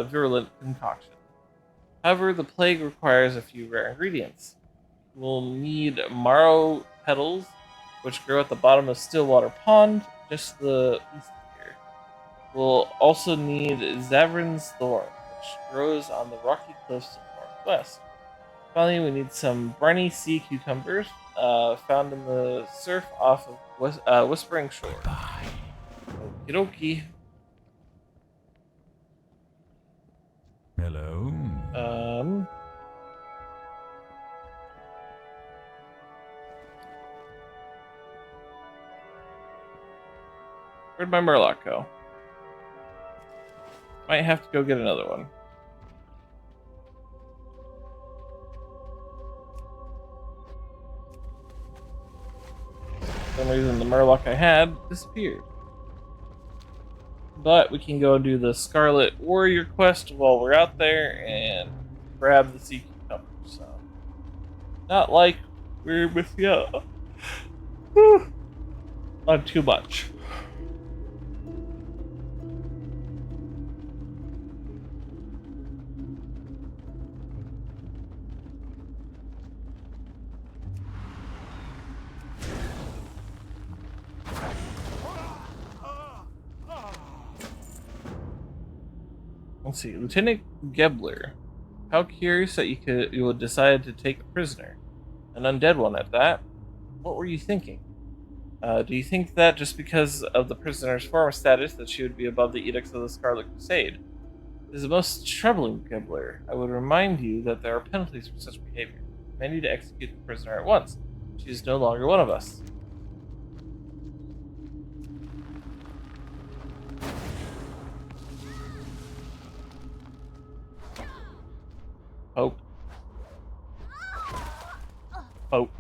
virulent concoction. However, the plague requires a few rare ingredients. We'll need marrow petals, which grow at the bottom of Stillwater Pond, just to the east of here. We'll also need Zavrin's Thorn, which grows on the rocky cliffs to the northwest. Finally, we need some briny sea cucumbers found in the surf off of Whispering Shore. Goodbye. Okie dokie. Hello. Where'd my Murloc go? Might have to go get another one. For some reason, the Murloc I had disappeared. But we can go and do the Scarlet Warrior quest while we're out there and grab the sea cucumber. So, not like we're missing out on too much. Let's see, Lieutenant Gebler. How curious that you would decide to take a prisoner, an undead one at that. What were you thinking? Do you think that just because of the prisoner's former status that she would be above the edicts of the Scarlet Crusade? It is most troubling, Gebler. I would remind you that there are penalties for such behavior. You may need to execute the prisoner at once. She is no longer one of us. Poke. Poke.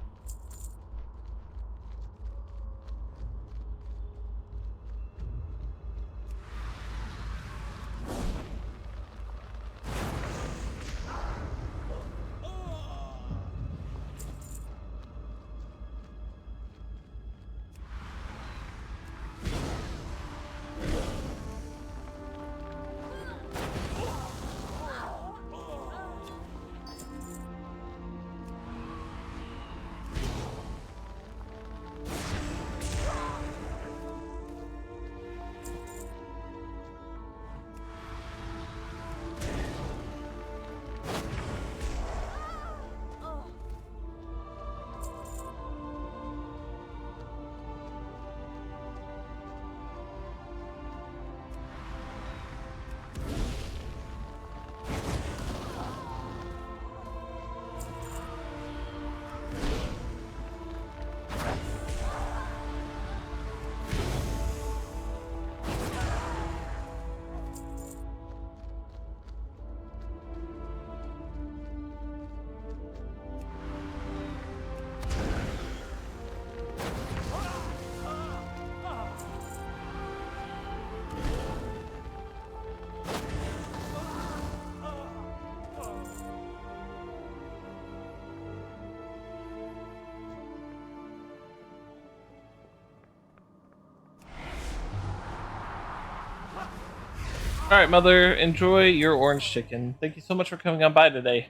Alright, Mother, enjoy your orange chicken. Thank you so much for coming on by today.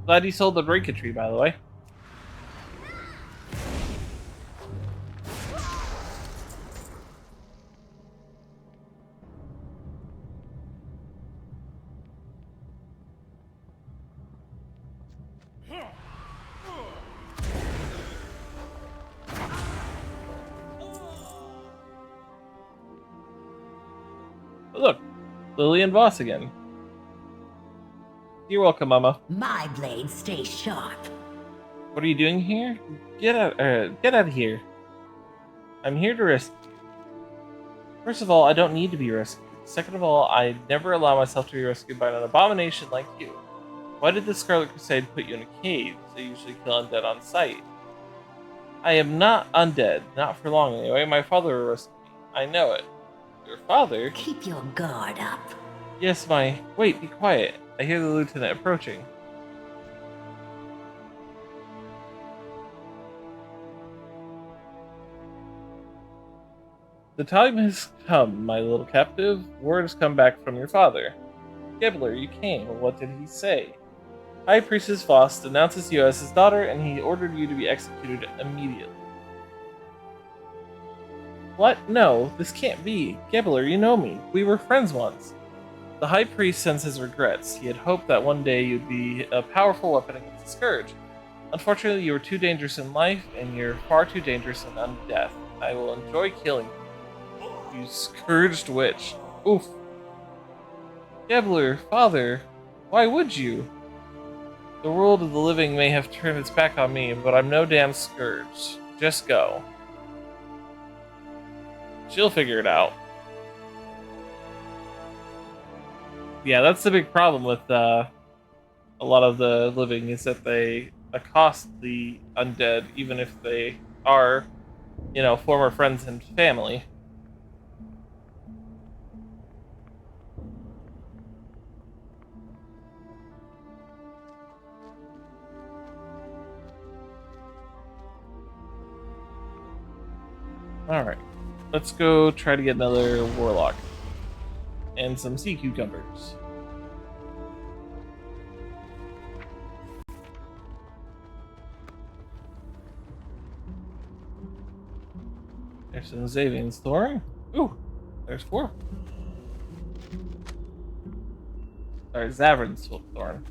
Glad you sold the Rika tree, by the way. Oh, look, Lily and Voss again. You're welcome, Mama. My blade stays sharp. What are you doing here? Get out of here. I'm here to rescue. First of all, I don't need to be rescued. Second of all, I never allow myself to be rescued by an abomination like you. Why did the Scarlet Crusade put you in a cage? They usually kill undead on sight. I am not undead, not for long anyway. My father will rescue me. I know it. Your father? Keep your guard up. Yes, Wait, be quiet. I hear the lieutenant approaching. The time has come, my little captive. Word has come back from your father. Gebler, you came. What did he say? High Priestess Voss denounces you as his daughter, and he ordered you to be executed immediately. What? No, this can't be. Gebler, you know me. We were friends once. The High Priest sends his regrets. He had hoped that one day you'd be a powerful weapon against the Scourge. Unfortunately, you were too dangerous in life, and you're far too dangerous in undeath. I will enjoy killing you. You scourged witch. Oof. Gebler, father, why would you? The world of the living may have turned its back on me, but I'm no damn scourge. Just go. She'll figure it out. Yeah, that's the big problem with a lot of the living is that they accost the undead, even if they are, former friends and family. Alright, let's go try to get another warlock. And some sea cucumbers. There's some Zavian's Thorn. Ooh, there's 4. Sorry, Zavrin's Thorn.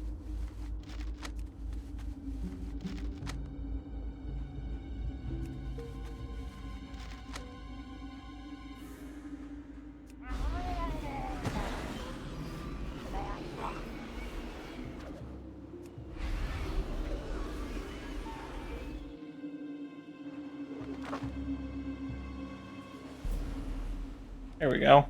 There we go.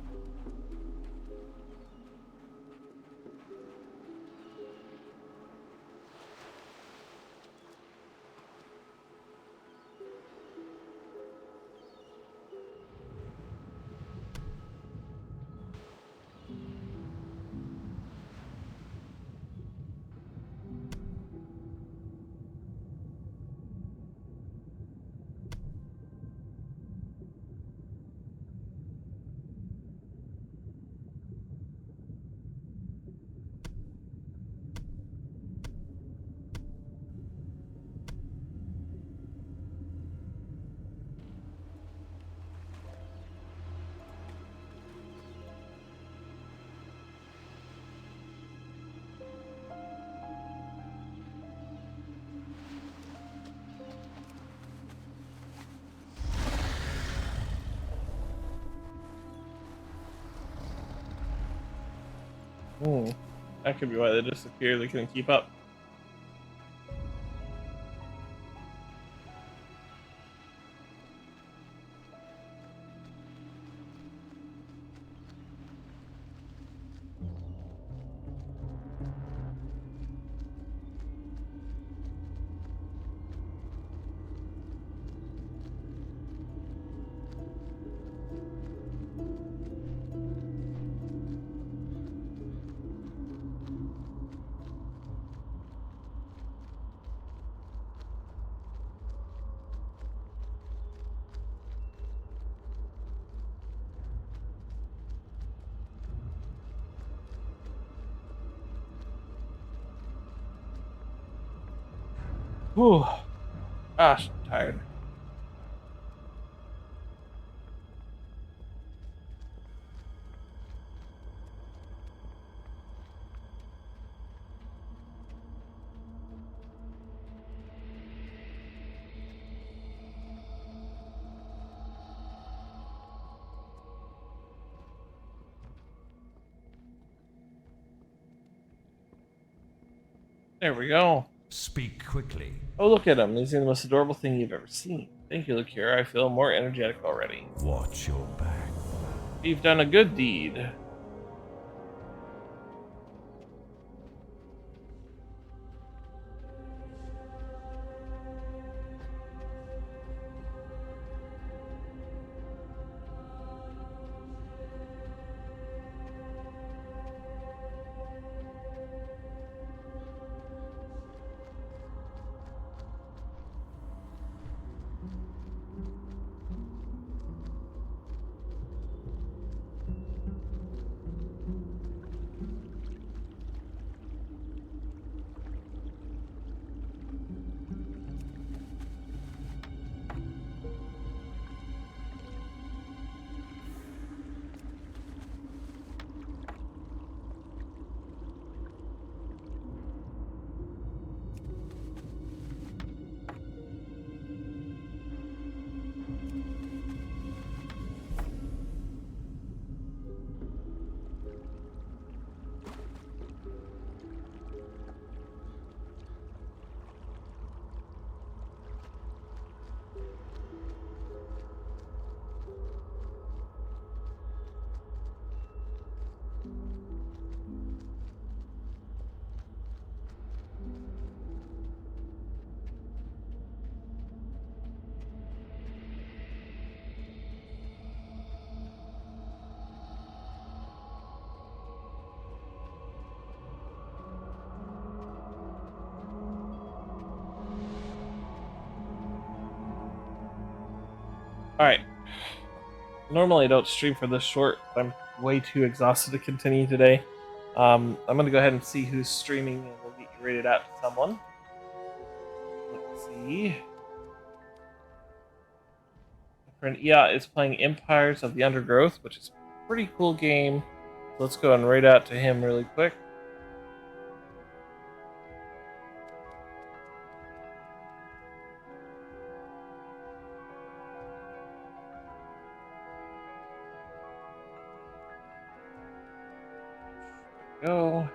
That could be why they disappeared. They couldn't keep up. Whew. Gosh, I'm tired. There we go. Speak quickly. Oh, look at him. He's the most adorable thing you've ever seen. Thank you, Lucura. I feel more energetic already. Watch your back. You've done a good deed. Alright. Normally I don't stream for this short, but I'm way too exhausted to continue today. I'm going to go ahead and see who's streaming, and we'll get you rated out to someone. Let's see. My friend Ia is playing Empires of the Undergrowth, which is a pretty cool game. So let's go and rate out to him really quick. Go.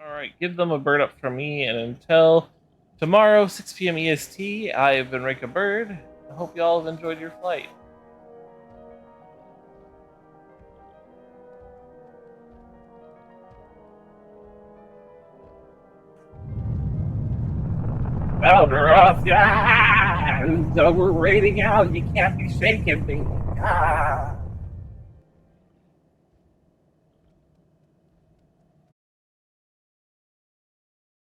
Alright, give them a bird up from me, and until tomorrow, 6 p.m. EST, I have been Rika Bird. I hope you all have enjoyed your flight. Valderoth, so we're raiding out. You can't be shaking me.